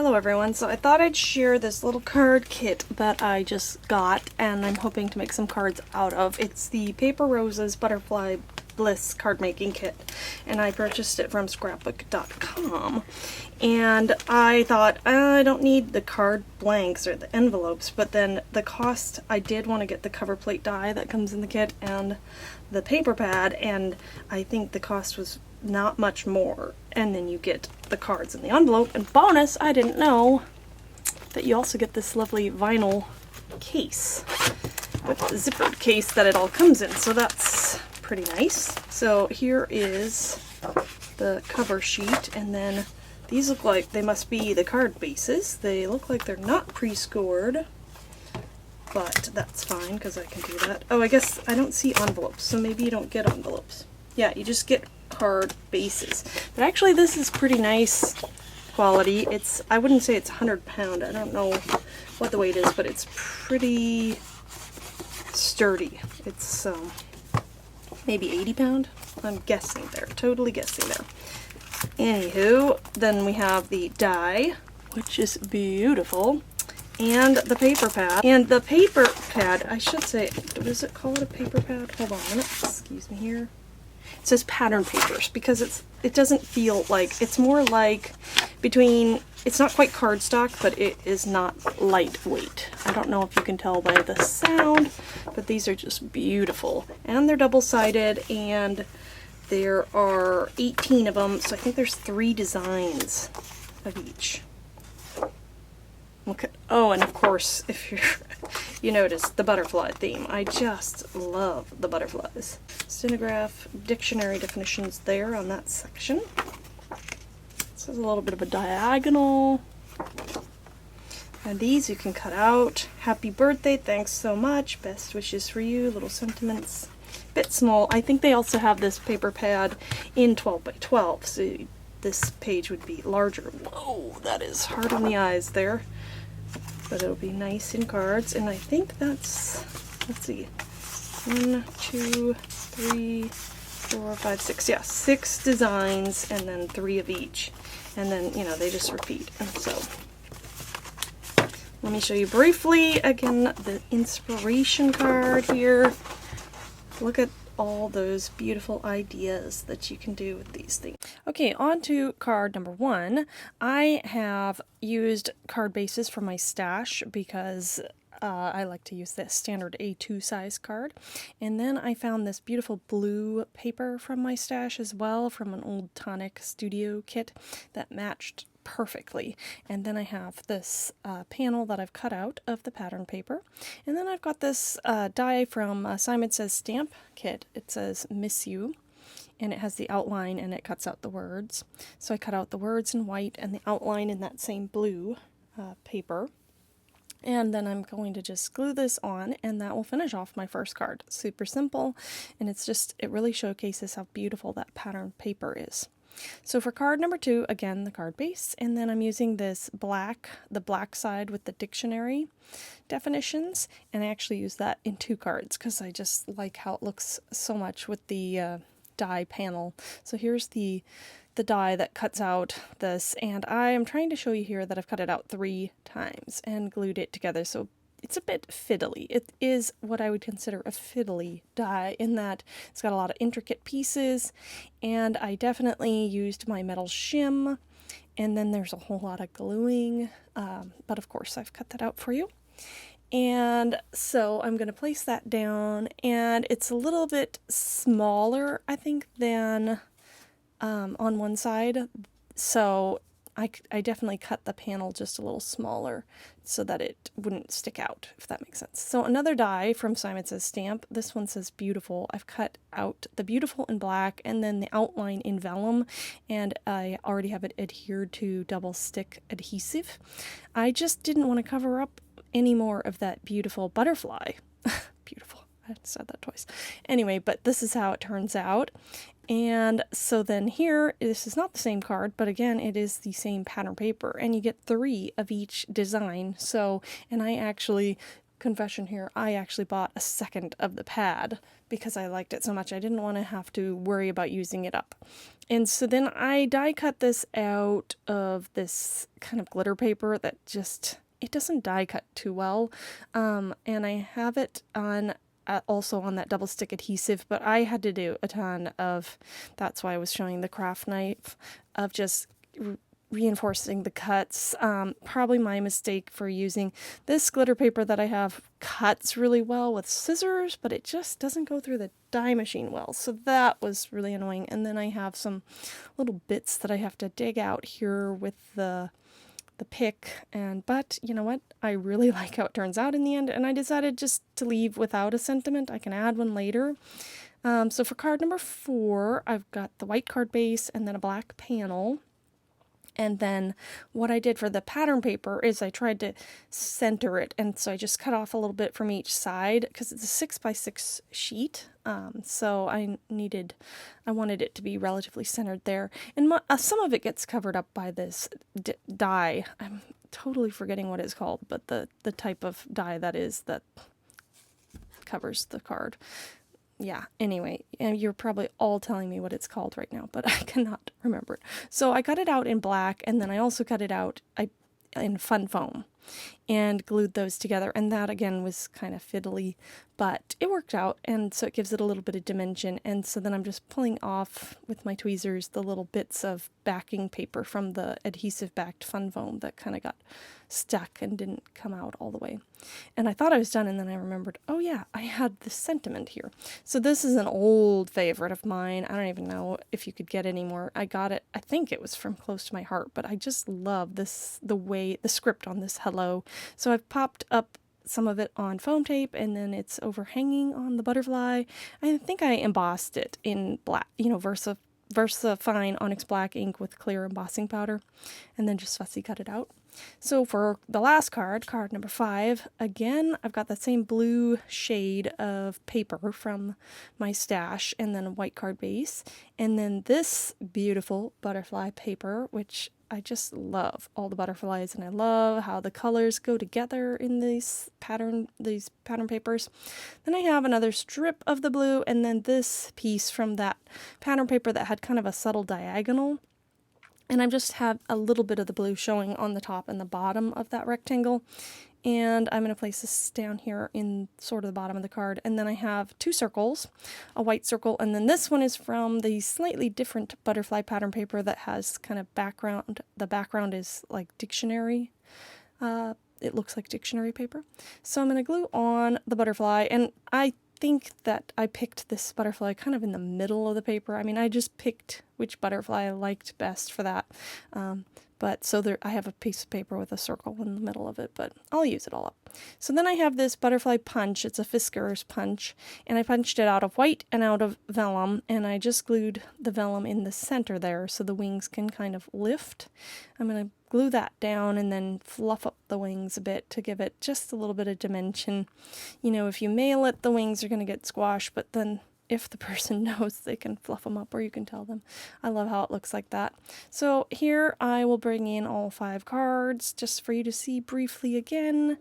Hello everyone, so I thought I'd share this little card kit that I just got and I'm hoping to make some cards out of. It's the Paper Roses Butterfly Bliss Cardmaking Kit, and I purchased it from scrapbook.com. And I thought, I don't need the card blanks or the envelopes, but then the cost, I did want to get the cover plate die that comes in the kit and the paper pad, and I think the cost was not much more. And then you get the cards in the envelope, and bonus, I didn't know that you also get this lovely vinyl case with the zippered case that it all comes in, so that's pretty nice. So here is the cover sheet, and then these look like they must be the card bases. They look like they're not pre-scored, but that's fine because I can do that. Oh, I guess I don't see envelopes, so maybe you don't get envelopes. Yeah, you just get card bases. But actually this is pretty nice quality. It's, I wouldn't say it's 100 pound. I don't know what the weight is, but it's pretty sturdy. It's maybe 80 pound. I'm guessing there. Totally guessing there. Anywho, then we have the die, which is beautiful, and the paper pad. And the paper pad, I should say, does it call it a paper pad? Hold on a minute. Excuse me here. It says pattern papers because it doesn't feel like, it's more like between, it's not quite cardstock, but it is not lightweight. I don't know if you can tell by the sound, but these are just beautiful. And they're double-sided, and there are 18 of them, so I think there's 3 designs of each. Okay. Oh, and of course, if you notice the butterfly theme. I just love the butterflies. Stenograph dictionary definitions there on that section. This is a little bit of a diagonal. And these you can cut out. Happy birthday, thanks so much. Best wishes for you, little sentiments. Bit small. I think they also have this paper pad in 12 by 12, so this page would be larger. Whoa, that is hard on the eyes there. But it'll be nice in cards, and I think that's, let's see, 1, 2, 3, 4, 5, 6, yeah, 6 designs, and then 3 of each, and then, you know, they just repeat. And so let me show you briefly again the inspiration card here. Look at all those beautiful ideas that you can do with these things. Okay, on to card number 1. I have used card bases for my stash because I like to use this standard A2 size card. And then I found this beautiful blue paper from my stash as well, from an old Tonic Studio kit that matched perfectly. And then I have this panel that I've cut out of the pattern paper. And then I've got this die from Simon Says Stamp kit. It says Miss You, and it has the outline and it cuts out the words. So I cut out the words in white and the outline in that same blue paper. And then I'm going to just glue this on, and that will finish off my first card. Super simple, and it's just, it really showcases how beautiful that pattern paper is. So for card number 2, again, the card base, and then I'm using this black, the black side with the dictionary definitions, and I actually use that in 2 cards because I just like how it looks so much with the die panel. So here's the die that cuts out this, and I am trying to show you here that I've cut it out 3 times and glued it together, so it's a bit fiddly. It is what I would consider a fiddly die in that it's got a lot of intricate pieces, and I definitely used my metal shim, and then there's a whole lot of gluing, but of course I've cut that out for you. And so I'm going to place that down, and it's a little bit smaller, I think, than on one side, so I definitely cut the panel just a little smaller so that it wouldn't stick out, if that makes sense. So another die from Simon Says Stamp. This one says Beautiful. I've cut out the beautiful in black and then the outline in vellum, and I already have it adhered to double stick adhesive. I just didn't want to cover up any more of that beautiful butterfly. Beautiful. I said that twice. Anyway, but this is how it turns out. And so then here, this is not the same card, but again, it is the same pattern paper, and you get 3 of each design. So, and I actually confession here, I actually bought a second of the pad because I liked it so much. I didn't want to have to worry about using it up. And so then I die cut this out of this kind of glitter paper that just, it doesn't die cut too well. And I have it on also on that double stick adhesive, but I had to do a ton of, that's why I was showing the craft knife, of just reinforcing the cuts. Probably my mistake for using this glitter paper that I have cuts really well with scissors, but it just doesn't go through the die machine well. So that was really annoying. And then I have some little bits that I have to dig out here with the pick, but you know what? I really like how it turns out in the end, and I decided just to leave without a sentiment. I can add one later. So for card number 4, I've got the white card base and then a black panel. And then what I did for the pattern paper is I tried to center it, and so I just cut off a little bit from each side because it's a 6x6 sheet. So I wanted it to be relatively centered there. And some of it gets covered up by this dye. I'm totally forgetting what it's called, but the type of dye that is that covers the card. Yeah, anyway, and you're probably all telling me what it's called right now, but I cannot remember it. So I cut it out in black, and then I also cut it out in fun foam and glued those together. And that, again, was kind of fiddly, but it worked out, and so it gives it a little bit of dimension. And so then I'm just pulling off with my tweezers the little bits of backing paper from the adhesive-backed fun foam that kind of got stuck and didn't come out all the way. And I thought I was done, and then I remembered, oh yeah, I had the sentiment here. So this is an old favorite of mine. I don't even know if you could get any more. I got it, I think it was from Close to My Heart, but I just love this, the script on this hello. So I've popped up some of it on foam tape, and then it's overhanging on the butterfly. I think I embossed it in black, Versa Fine Onyx Black ink with clear embossing powder, and then just fussy cut it out. So for the last card, card number 5, again, I've got the same blue shade of paper from my stash, and then a white card base, and then this beautiful butterfly paper, which I just love all the butterflies, and I love how the colors go together in these pattern papers. Then I have another strip of the blue, and then this piece from that pattern paper that had kind of a subtle diagonal. And I just have a little bit of the blue showing on the top and the bottom of that rectangle. And I'm going to place this down here in sort of the bottom of the card. And then I have 2 circles, a white circle, and then this one is from the slightly different butterfly pattern paper that has kind of background. The background is like dictionary. It looks like dictionary paper. So I'm going to glue on the butterfly, and I think that I picked this butterfly kind of in the middle of the paper. I mean, I just picked which butterfly I liked best for that. But so there, I have a piece of paper with a circle in the middle of it, but I'll use it all up. So then I have this butterfly punch. It's a Fisker's punch, and I punched it out of white and out of vellum, and I just glued the vellum in the center there so the wings can kind of lift. I'm going to glue that down and then fluff up the wings a bit to give it just a little bit of dimension. You know, if you mail it, the wings are going to get squashed, but then if the person knows, they can fluff them up, or you can tell them. I love how it looks like that. So here I will bring in all 5 cards just for you to see briefly again.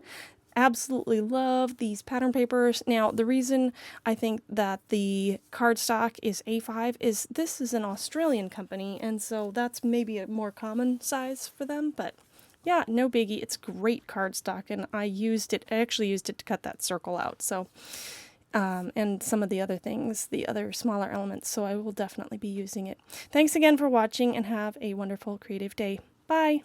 Absolutely love these pattern papers. Now, the reason I think that the cardstock is A5 is this is an Australian company, and so that's maybe a more common size for them, but yeah, no biggie. It's great cardstock, and I actually used it to cut that circle out, so and some of the other things, the other smaller elements, so I will definitely be using it. Thanks again for watching, and have a wonderful creative day. Bye!